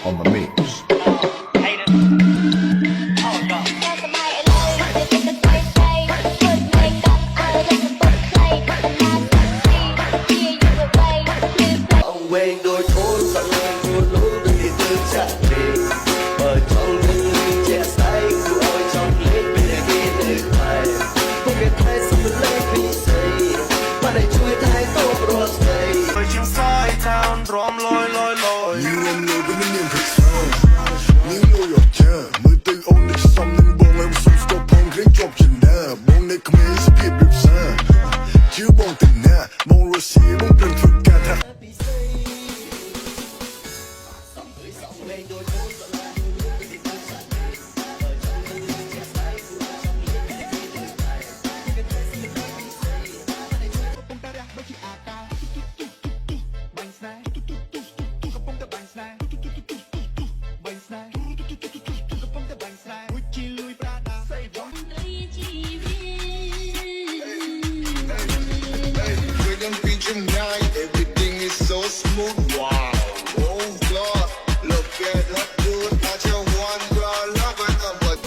On the mix. Everything is so smooth, wow. Oh God, look at that good. I just want your love and comfort.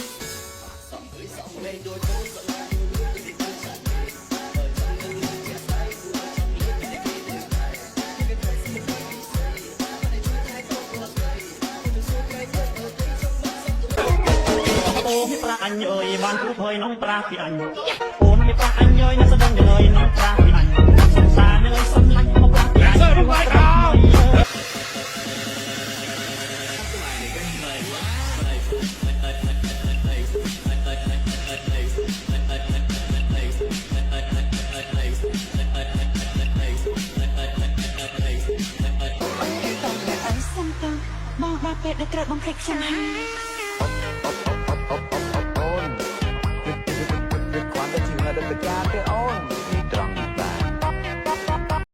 អូនប្រាក់អញអើយបានគូភ័យនំប្រាក់ពីអញអូនប្រាក់អញអើយនៅស្ដឹងយើយនំប្រាក់ពីអញសង្សារនៅសំឡាញ់មកប្រាក់ពីអញប្រាក់មកដល់ពេលដែលត្រូវបំភ្លេចខ្ញុំហើយCuando chingada te quedaste